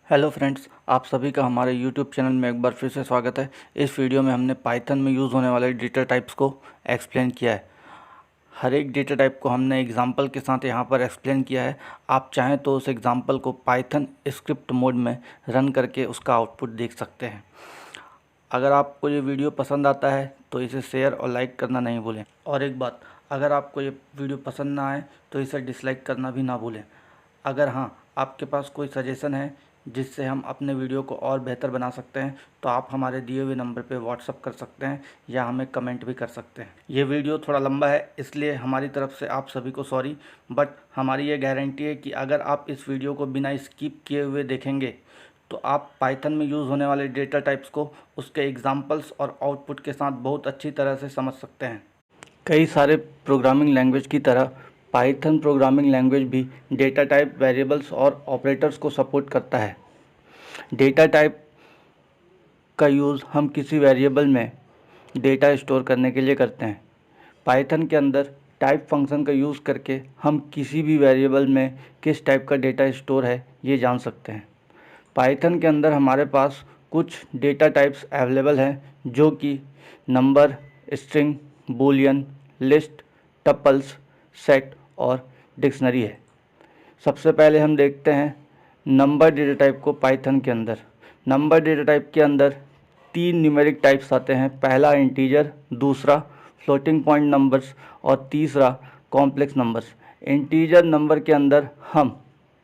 Hello friends, आप सभी का हमारे यूट्यूब चैनल में एक बार फिर से स्वागत है। इस वीडियो में हमने पाइथन में यूज़ होने वाले डेटा टाइप्स को एक्सप्लेन किया है। हर एक डेटा टाइप को हमने एग्जांपल के साथ यहाँ पर एक्सप्लेन किया है। आप चाहें तो उस एग्जांपल को पाइथन स्क्रिप्ट मोड में रन करके उसका आउटपुट देख सकते हैं। अगर आपको ये वीडियो पसंद आता है तो इसे शेयर और लाइक करना नहीं भूलें। और एक बात, अगर आपको ये वीडियो पसंद ना आए तो इसे डिसलाइक करना भी ना भूलें। अगर हाँ, आपके पास कोई सजेशन है जिससे हम अपने वीडियो को और बेहतर बना सकते हैं तो आप हमारे दिए हुए नंबर पे व्हाट्सअप कर सकते हैं या हमें कमेंट भी कर सकते हैं। ये वीडियो थोड़ा लंबा है, इसलिए हमारी तरफ से आप सभी को सॉरी, बट हमारी ये गारंटी है कि अगर आप इस वीडियो को बिना स्किप किए हुए देखेंगे तो आप पाइथन में यूज़ होने वाले डेटा टाइप्स को उसके एग्जाम्पल्स और आउटपुट के साथ बहुत अच्छी तरह से समझ सकते हैं। कई सारे प्रोग्रामिंग लैंग्वेज की तरह पाइथन प्रोग्रामिंग लैंग्वेज भी डेटा टाइप, वेरिएबल्स और ऑपरेटर्स को सपोर्ट करता है। डेटा टाइप का यूज़ हम किसी वेरिएबल में डेटा स्टोर करने के लिए करते हैं। पाइथन के अंदर टाइप फंक्शन का यूज़ करके हम किसी भी वेरिएबल में किस टाइप का डेटा स्टोर है ये जान सकते हैं। पाइथन के अंदर हमारे पास कुछ डेटा टाइप्स अवेलेबल हैं जो कि number, string, Boolean, list, tuples, set और डिक्शनरी है। सबसे पहले हम देखते हैं नंबर डेटा टाइप को। पाइथन के अंदर नंबर डेटा टाइप के अंदर 3 न्यूमेरिक टाइप्स आते हैं। पहला इंटीजर, दूसरा फ्लोटिंग पॉइंट नंबर्स और तीसरा कॉम्प्लेक्स नंबर्स। इंटीजर नंबर के अंदर हम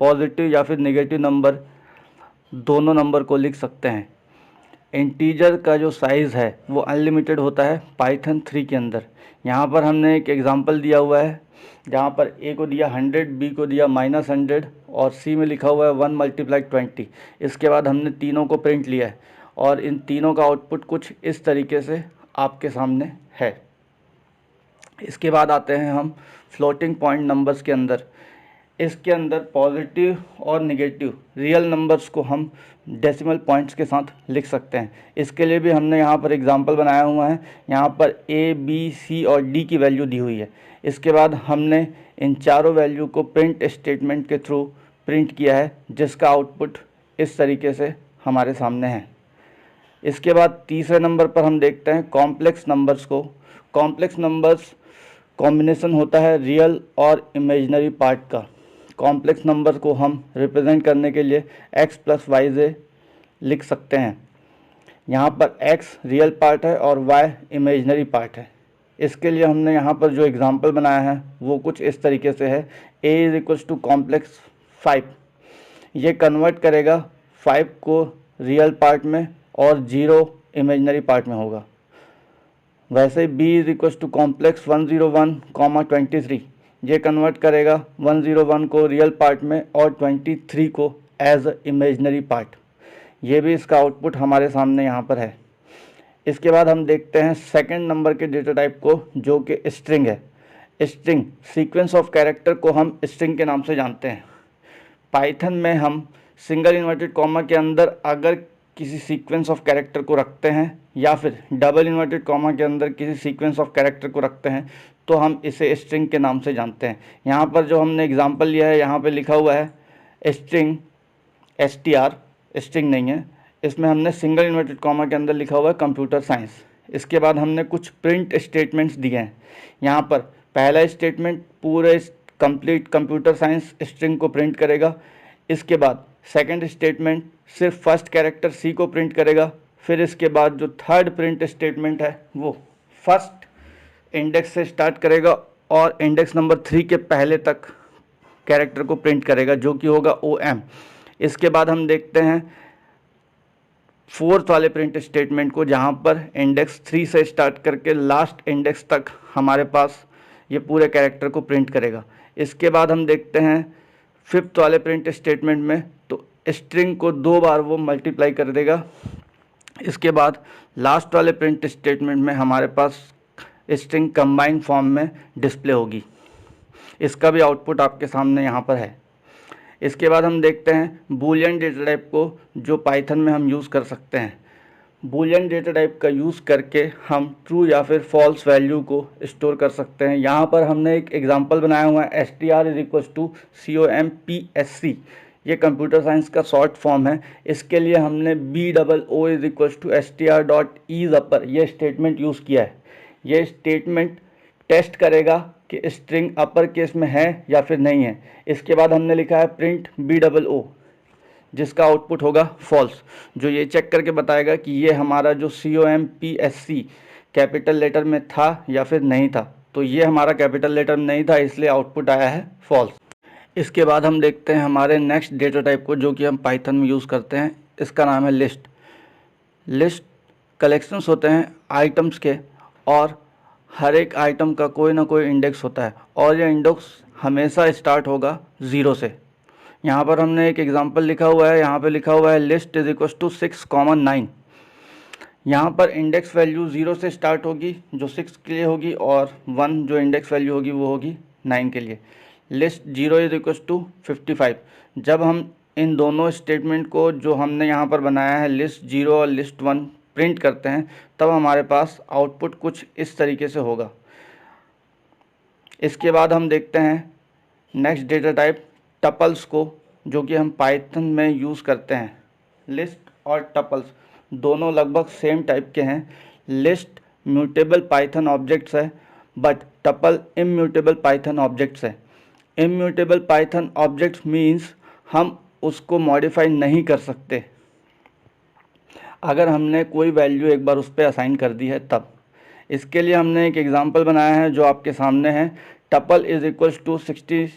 पॉजिटिव या फिर नेगेटिव नंबर दोनों नंबर को लिख सकते हैं। इंटीजर का जो साइज़ है वो अनलिमिटेड होता है पाइथन 3 के अंदर। यहाँ पर हमने एक एग्जांपल दिया हुआ है जहाँ पर ए को दिया 100, बी को दिया -100 और सी में लिखा हुआ है 1 × 20। इसके बाद हमने तीनों को प्रिंट लिया है और इन तीनों का आउटपुट कुछ इस तरीके से आपके सामने है। इसके बाद आते हैं हम फ्लोटिंग पॉइंट नंबर्स के अंदर। इसके अंदर पॉजिटिव और नेगेटिव रियल नंबर्स को हम डेसिमल पॉइंट्स के साथ लिख सकते हैं। इसके लिए भी हमने यहाँ पर एग्जांपल बनाया हुआ है। यहाँ पर ए, बी, सी और डी की वैल्यू दी हुई है। इसके बाद हमने इन चारों वैल्यू को प्रिंट स्टेटमेंट के थ्रू प्रिंट किया है जिसका आउटपुट इस तरीके से हमारे सामने है। इसके बाद तीसरे नंबर पर हम देखते हैं कॉम्प्लेक्स नंबर्स को। कॉम्प्लेक्स नंबर्स कॉम्बिनेशन होता है रियल और इमेजिनरी पार्ट का। कॉम्प्लेक्स नंबर को हम रिप्रेजेंट करने के लिए x + yj लिख सकते हैं। यहाँ पर x रियल पार्ट है और y इमेजिनरी पार्ट है। इसके लिए हमने यहाँ पर जो एग्जांपल बनाया है वो कुछ इस तरीके से है। a = कॉम्प्लेक्स 5, ये कन्वर्ट करेगा 5 को रियल पार्ट में और 0 इमेजिनरी पार्ट में होगा। वैसे b = कॉम्प्लेक्स 101, 23, ये कन्वर्ट करेगा 101 को रियल पार्ट में और 23 को एज इमेजिनरी पार्ट। ये भी इसका आउटपुट हमारे सामने यहाँ पर है। इसके बाद हम देखते हैं सेकंड नंबर के डेटा टाइप को जो कि स्ट्रिंग है। स्ट्रिंग सीक्वेंस ऑफ कैरेक्टर को हम स्ट्रिंग के नाम से जानते हैं। पाइथन में हम सिंगल इन्वर्टेड कॉमा के अंदर अगर किसी सीक्वेंस ऑफ कैरेक्टर को रखते हैं या फिर डबल इन्वर्टेड कॉमा के अंदर किसी सीक्वेंस ऑफ कैरेक्टर को रखते हैं तो हम इसे स्ट्रिंग के नाम से जानते हैं। यहाँ पर जो हमने एग्जांपल लिया है यहाँ पे लिखा हुआ है स्ट्रिंग, str, स्ट्रिंग नहीं है। इसमें हमने सिंगल इन्वर्टेड कॉमा के अंदर लिखा हुआ है कंप्यूटर साइंस। इसके बाद हमने कुछ प्रिंट स्टेटमेंट्स दिए हैं। यहाँ पर पहला स्टेटमेंट पूरे कंप्लीट कंप्यूटर साइंस स्ट्रिंग को प्रिंट करेगा। इसके बाद सेकंड स्टेटमेंट सिर्फ फर्स्ट कैरेक्टर सी को प्रिंट करेगा। फिर इसके बाद जो थर्ड प्रिंट स्टेटमेंट है वो फर्स्ट इंडेक्स से स्टार्ट करेगा और इंडेक्स नंबर 3 के पहले तक कैरेक्टर को प्रिंट करेगा जो कि होगा OM। इसके बाद हम देखते हैं फोर्थ वाले प्रिंट स्टेटमेंट को जहाँ पर इंडेक्स 3 से स्टार्ट करके लास्ट इंडेक्स तक हमारे पास ये पूरे कैरेक्टर को प्रिंट करेगा। इसके बाद हम देखते हैं फिफ्थ वाले प्रिंट स्टेटमेंट में तो स्ट्रिंग को 2 बार वो मल्टीप्लाई कर देगा। इसके बाद लास्ट वाले प्रिंट स्टेटमेंट में हमारे पास स्ट्रिंग कंबाइन फॉर्म में डिस्प्ले होगी। इसका भी आउटपुट आपके सामने यहाँ पर है। इसके बाद हम देखते हैं बूलियन डेटा टाइप को जो पाइथन में हम यूज़ कर सकते हैं। बूलियन डेटा टाइप का यूज़ करके हम ट्रू या फिर फॉल्स वैल्यू को स्टोर कर सकते हैं। यहाँ पर हमने एक एग्जांपल बनाया हुआ है str = COMPSC। ये कंप्यूटर साइंस का शॉर्ट फॉर्म है। इसके लिए हमने BOO = str.isUpper ये स्टेटमेंट यूज़ किया है। ये स्टेटमेंट टेस्ट करेगा कि स्ट्रिंग अपर केस में है या फिर नहीं है। इसके बाद हमने लिखा है प्रिंट BOO, जिसका आउटपुट होगा फॉल्स, जो ये चेक करके बताएगा कि ये हमारा जो COMPSC कैपिटल लेटर में था या फिर नहीं था। तो ये हमारा कैपिटल लेटर में नहीं था, इसलिए आउटपुट आया है फॉल्स। इसके बाद हम देखते हैं हमारे नेक्स्ट डेटा टाइप को, जो कि हम पाइथन में यूज़ करते हैं। इसका नाम है लिस्ट। लिस्ट कलेक्शंस होते हैं आइटम्स के, और हर एक आइटम का कोई ना कोई इंडेक्स होता है, और ये इंडेक्स हमेशा स्टार्ट होगा 0 से। यहाँ पर हमने एक एग्जांपल लिखा हुआ है, यहाँ पे लिखा हुआ है लिस्ट = 6, 9। यहाँ पर इंडेक्स वैल्यू 0 से स्टार्ट होगी, जो 6 के लिए होगी, और 1 जो इंडेक्स वैल्यू होगी वो होगी 9 के लिए। लिस्ट 0 = 55। जब हम इन दोनों स्टेटमेंट को जो हमने यहाँ पर बनाया है लिस्ट 0 और लिस्ट 1 प्रिंट करते हैं, तब हमारे पास आउटपुट कुछ इस तरीके से होगा। इसके बाद हम देखते हैं नेक्स्ट डेटा टाइप टपल्स को, जो कि हम पाइथन में यूज़ करते हैं। लिस्ट और टपल्स दोनों लगभग सेम टाइप के हैं। लिस्ट म्यूटेबल पाइथन ऑब्जेक्ट्स है, but tuple immutable Python objects है। इम्यूटेबल पाइथन ऑब्जेक्ट्स मीन्स हम उसको मॉडिफाई नहीं कर सकते अगर हमने कोई वैल्यू एक बार उस पर असाइन कर दी है तब। इसके लिए हमने एक एग्जांपल बनाया है जो आपके सामने है। टपल = 66,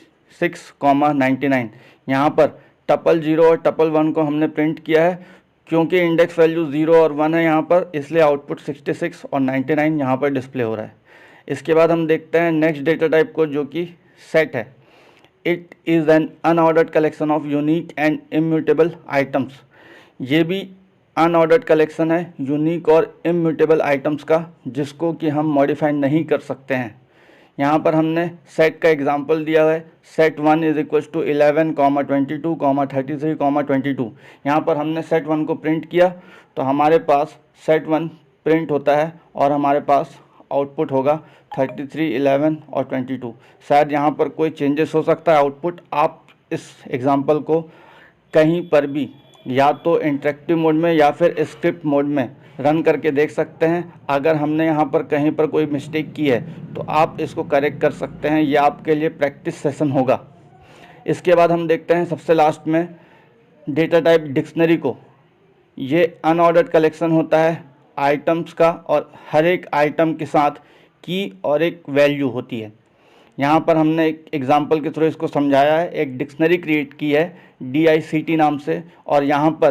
99। यहाँ पर टपल 0 और टपल 1 को हमने प्रिंट किया है, क्योंकि इंडेक्स वैल्यू 0 और 1 है यहाँ पर, इसलिए आउटपुट 66 और 99 यहाँ पर डिस्प्ले हो रहा है। इसके बाद हम देखते हैं नेक्स्ट डेटा टाइप को, जो कि सेट है। It is an unordered collection of unique and immutable items. ये भी अनऑर्डर्ड कलेक्शन है यूनिक और इम्यूटेबल आइटम्स का, जिसको कि हम मॉडिफाई नहीं कर सकते हैं। यहाँ पर हमने सेट का एग्जांपल दिया है। सेट 1 = 11, 22, 33, 22। यहाँ पर हमने सेट 1 को प्रिंट किया, तो हमारे पास सेट 1 प्रिंट होता है और हमारे पास आउटपुट होगा 33, 11 और 22। शायद यहाँ पर कोई चेंजेस हो सकता है आउटपुट। आप इस एग्जांपल को कहीं पर भी या तो इंटरेक्टिव मोड में या फिर स्क्रिप्ट मोड में रन करके देख सकते हैं। अगर हमने यहाँ पर कहीं पर कोई मिस्टेक की है तो आप इसको करेक्ट कर सकते हैं। यह आपके लिए प्रैक्टिस सेशन होगा। इसके बाद हम देखते हैं सबसे लास्ट में डेटा टाइप डिक्शनरी को। ये अनऑर्डर्ड कलेक्शन होता है आइटम्स का, और हर एक आइटम के साथ की और एक वैल्यू होती है। यहाँ पर हमने एक एग्जांपल के थ्रू इसको समझाया है। एक डिक्शनरी क्रिएट की है DICT नाम से, और यहाँ पर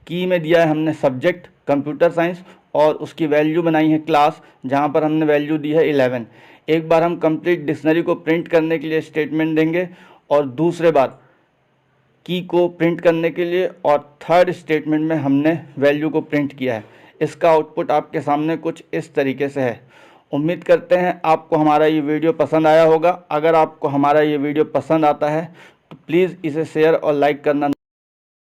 की में दिया है हमने सब्जेक्ट कंप्यूटर साइंस, और उसकी वैल्यू बनाई है क्लास, जहाँ पर हमने वैल्यू दी है 11। एक बार हम कंप्लीट डिक्शनरी को प्रिंट करने के लिए स्टेटमेंट देंगे, और दूसरे बार की को प्रिंट करने के लिए, और थर्ड स्टेटमेंट में हमने वैल्यू को प्रिंट किया है। इसका आउटपुट आपके सामने कुछ इस तरीके से है। उम्मीद करते हैं आपको हमारा ये वीडियो पसंद आया होगा। अगर आपको हमारा ये वीडियो पसंद आता है तो प्लीज़ इसे शेयर और लाइक करना